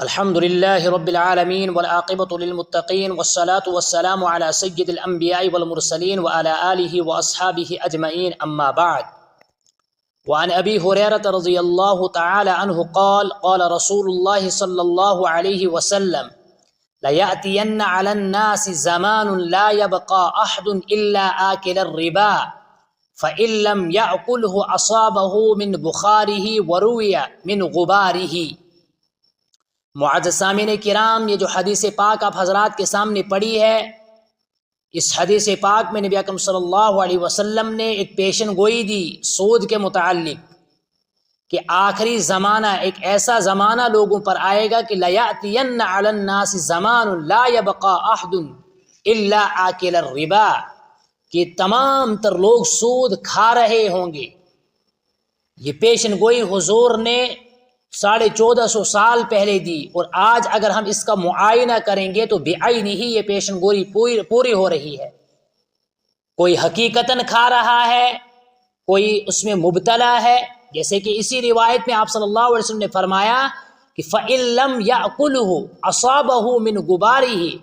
الحمد لله رب العالمين والعاقبة للمتقين والصلاة والسلام على سيد الأنبياء والمرسلين وعلى آله وأصحابه أجمعين أما بعد. وعن أبي هريرة رضي الله تعالى عنه قال قال رسول الله صلى الله عليه وسلم ليأتين على الناس زمان لا يبقى أحد إلا آكل الربا فإن لم يأكله أصابه من بخاره وروي من غباره. معزز سامعین کرام، یہ جو حدیث پاک آپ حضرات کے سامنے پڑھی ہے، اس حدیث پاک میں نبی اکرم صلی اللہ علیہ وسلم نے ایک پیشن گوئی دی سود کے متعلق کہ آخری زمانہ، ایک ایسا زمانہ لوگوں پر آئے گا کہ لَيَأْتِيَنَّ عَلَى النَّاسِ زَمَانٌ لَا يَبْقَى أَحْدٌ إِلَّا آكِلَ الرِّبَا، کہ تمام تر لوگ سود کھا رہے ہوں گے. یہ پیشن گوئی حضور نے 1450 سال پہلے دی، اور آج اگر ہم اس کا معائنہ کریں گے تو بعینہ ہی یہ پیشن گوئی پوری ہو رہی ہے. کوئی حقیقتاً کھا رہا ہے، کوئی اس میں مبتلا ہے. جیسے کہ اسی روایت میں آپ صلی اللہ علیہ وسلم نے فرمایا کہ فَإِن لَّمْ يَأْكُلْهُ أَصَابَهُ مِنْ غُبَارِهِ،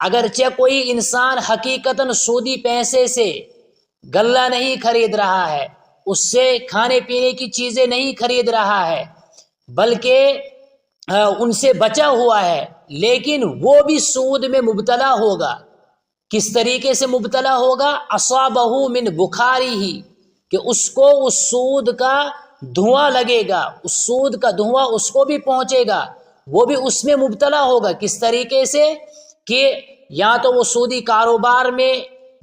اگرچہ کوئی انسان حقیقتاً سودی پیسے سے غلہ نہیں خرید رہا ہے، اس سے کھانے پینے کی چیزیں نہیں خرید رہا ہے، بلکہ ان سے بچا ہوا ہے، لیکن وہ بھی سود میں مبتلا ہوگا. کس طریقے سے مبتلا ہوگا؟ اصابہ من بخاری، کہ اس کو اس سود کا دھواں لگے گا، اس سود کا دھواں اس کو بھی پہنچے گا، وہ بھی اس میں مبتلا ہوگا. کس طریقے سے؟ کہ یا تو وہ سودی کاروبار میں،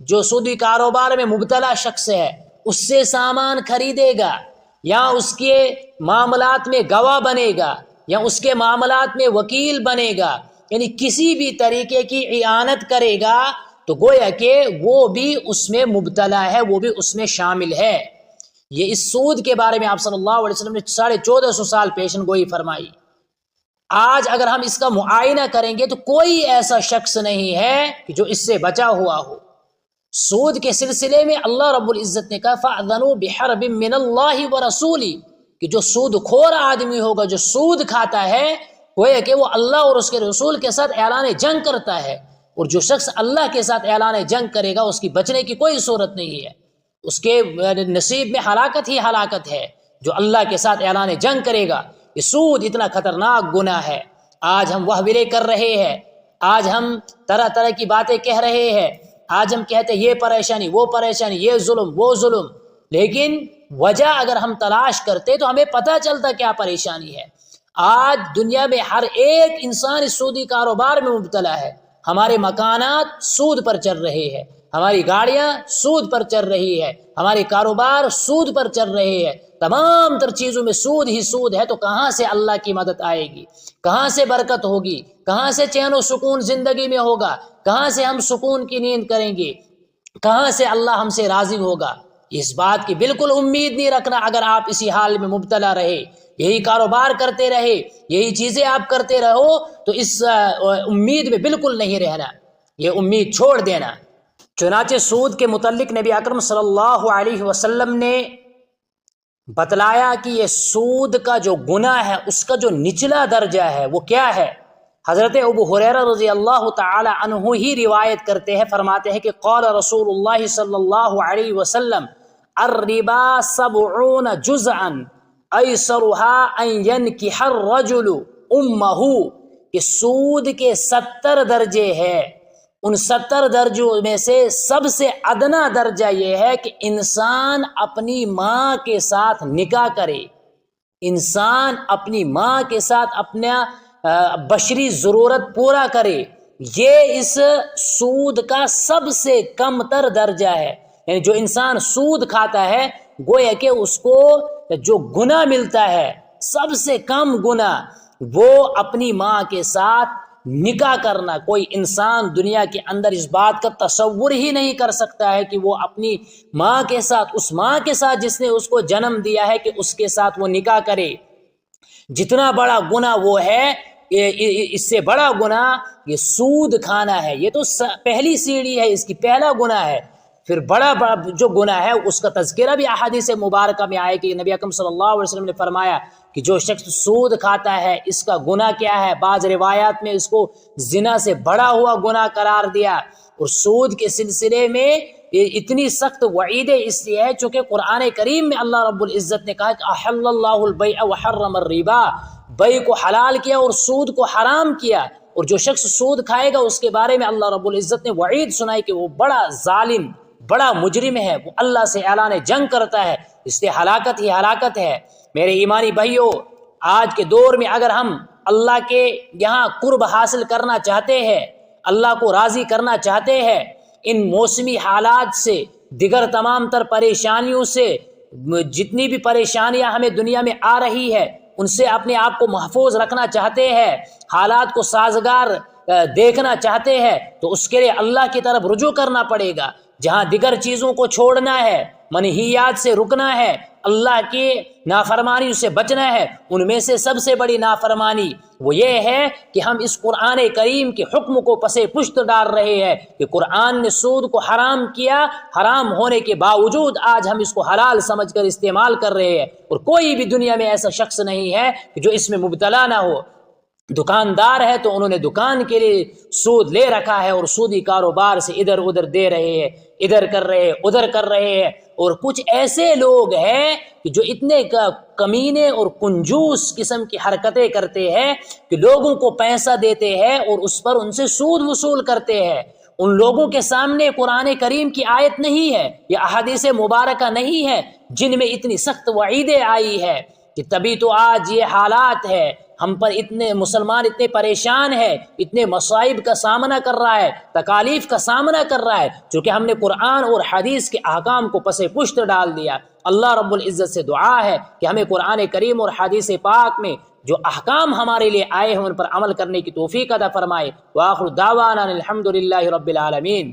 جو سودی کاروبار میں مبتلا شخص ہے اس سے سامان خریدے گا، یا اس کے معاملات میں گواہ بنے گا، یا اس کے معاملات میں وکیل بنے گا، یعنی کسی بھی طریقے کی اعانت کرے گا، تو گویا کہ وہ بھی اس میں مبتلا ہے، وہ بھی اس میں شامل ہے. یہ اس سود کے بارے میں آپ صلی اللہ علیہ وسلم نے 1450 سال پیشن گوئی فرمائی. آج اگر ہم اس کا معائنہ کریں گے تو کوئی ایسا شخص نہیں ہے کہ جو اس سے بچا ہوا ہو. سود کے سلسلے میں اللہ رب العزت نے کہا فَأْذَنُوا بِحَرْبٍ مِّنَ اللَّهِ وَرَسُولِهِ، کہ جو سود خور آدمی ہوگا، جو سود کھاتا ہے، گویا کہ وہ اللہ اور اس کے رسول کے ساتھ اعلان جنگ کرتا ہے. اور جو شخص اللہ کے ساتھ اعلان جنگ کرے گا اس کی بچنے کی کوئی صورت نہیں ہے، اس کے نصیب میں ہلاکت ہی ہلاکت ہے جو اللہ کے ساتھ اعلان جنگ کرے گا. یہ سود اتنا خطرناک گناہ ہے. آج ہم وہولے کر رہے ہیں، آج ہم طرح طرح کی باتیں کہہ رہے ہیں، آج ہم کہتے ہیں یہ پریشانی وہ پریشانی، یہ ظلم وہ ظلم، لیکن وجہ اگر ہم تلاش کرتے تو ہمیں پتہ چلتا کیا پریشانی ہے. آج دنیا میں ہر ایک انسان اس سودی کاروبار میں مبتلا ہے. ہمارے مکانات سود پر چل رہے ہیں، ہماری گاڑیاں سود پر چل رہی ہے، ہمارے کاروبار سود پر چل رہے ہیں، تمام تر چیزوں میں سود ہی سود ہے. تو کہاں سے اللہ کی مدد آئے گی؟ کہاں سے برکت ہوگی؟ کہاں سے چین و سکون زندگی میں ہوگا؟ کہاں سے ہم سکون کی نیند کریں گے؟ کہاں سے اللہ ہم سے راضی ہوگا؟ اس بات کی بالکل امید نہیں رکھنا. اگر آپ اسی حال میں مبتلا رہے، یہی کاروبار کرتے رہے، یہی چیزیں آپ کرتے رہو، تو اس امید میں بالکل نہیں رہنا، یہ امید چھوڑ دینا. چنانچہ سود کے متعلق نبی اکرم صلی اللہ علیہ وسلم نے بتلایا کہ یہ سود کا جو گناہ ہے اس کا جو نچلا درجہ ہے وہ کیا ہے. حضرت ابو ہریرہ رضی اللہ تعالی عنہ ہی روایت کرتے ہیں، فرماتے ہیں کہ قال رسول اللہ صلی اللہ علیہ وسلم الربا 70 جزءا ایسرها ان ينكح الرجل امه، کہ سود کے 70 درجے ہیں. ان 70 درجوں میں سے سب سے ادنا درجہ یہ ہے کہ انسان اپنی ماں کے ساتھ نکاح کرے، انسان اپنی ماں کے ساتھ اپنا بشری ضرورت پورا کرے. یہ اس سود کا سب سے کم تر درجہ ہے. یعنی جو انسان سود کھاتا ہے، گویا کہ اس کو جو گناہ ملتا ہے سب سے کم گناہ وہ اپنی ماں کے ساتھ نکاح کرنا. کوئی انسان دنیا کے اندر اس بات کا تصور ہی نہیں کر سکتا ہے کہ وہ اپنی ماں کے ساتھ، اس ماں کے ساتھ جس نے اس کو جنم دیا ہے، کہ اس کے ساتھ وہ نکاح کرے. جتنا بڑا گناہ وہ ہے، اس سے بڑا گناہ یہ سود کھانا ہے. یہ تو پہلی سیڑھی ہے، اس کی پہلا گناہ ہے. پھر بڑا جو گناہ ہے اس کا تذکرہ بھی احادیث مبارکہ میں آئے کہ نبی اکرم صلی اللہ علیہ وسلم نے فرمایا کہ جو شخص سود کھاتا ہے اس کا گناہ کیا ہے۔ بعض روایات میں اس کو زنا سے بڑا ہوا گناہ قرار دیا۔ اور سود کے سلسلے میں اتنی سخت وعید اس لیے ہے چونکہ قرآن کریم میں اللہ رب العزت نے کہا کہ احل اللہ البیع وحرم الربا، بیع کو حلال کیا اور سود کو حرام کیا۔ اور جو شخص سود کھائے گا اس کے بارے میں اللہ رب العزت نے وعید سنائی کہ وہ بڑا ظالم، بڑا مجرم ہے، وہ اللہ سے اعلان جنگ کرتا ہے، اس لیے ہلاکت ہی ہلاکت ہے۔ میرے ایمانی بھائیو، آج کے دور میں اگر ہم اللہ کے یہاں قرب حاصل کرنا چاہتے ہیں، اللہ کو راضی کرنا چاہتے ہیں، ان موسمی حالات سے، دیگر تمام تر پریشانیوں سے، جتنی بھی پریشانیاں ہمیں دنیا میں آ رہی ہے ان سے اپنے آپ کو محفوظ رکھنا چاہتے ہیں، حالات کو سازگار دیکھنا چاہتے ہیں، تو اس کے لیے اللہ کی طرف رجوع کرنا پڑے گا۔ جہاں دیگر چیزوں کو چھوڑنا ہے، منہیات سے رکنا ہے، اللہ کی نافرمانیوں سے بچنا ہے، ان میں سے سب سے بڑی نافرمانی وہ یہ ہے کہ ہم اس قرآن کریم کے حکم کو پس پشت ڈال رہے ہیں کہ قرآن نے سود کو حرام کیا، حرام ہونے کے باوجود آج ہم اس کو حلال سمجھ کر استعمال کر رہے ہیں، اور کوئی بھی دنیا میں ایسا شخص نہیں ہے کہ جو اس میں مبتلا نہ ہو۔ دکاندار ہے تو انہوں نے دکان کے لیے سود لے رکھا ہے اور سودی کاروبار سے ادھر ادھر دے رہے ہیں، ادھر کر رہے ہیں، ادھر کر رہے ہیں۔ اور کچھ ایسے لوگ ہیں کہ جو اتنے کمینے اور کنجوس قسم کی حرکتیں کرتے ہیں کہ لوگوں کو پیسہ دیتے ہیں اور اس پر ان سے سود وصول کرتے ہیں۔ ان لوگوں کے سامنے قرآن کریم کی آیت نہیں ہے یا احادیث مبارکہ نہیں ہے جن میں اتنی سخت وعیدیں آئی ہے، کہ تبھی تو آج یہ حالات ہے، ہم پر اتنے مسلمان اتنے پریشان ہے، اتنے مصائب کا سامنا کر رہا ہے، تکالیف کا سامنا کر رہا ہے، چونکہ ہم نے قرآن اور حدیث کے احکام کو پس پشت ڈال دیا۔ اللہ رب العزت سے دعا ہے کہ ہمیں قرآن کریم اور حدیث پاک میں جو احکام ہمارے لیے آئے ہیں ان پر عمل کرنے کی توفیق عطا فرمائے۔ وآخر دعوانا الحمد للہ رب العالمین۔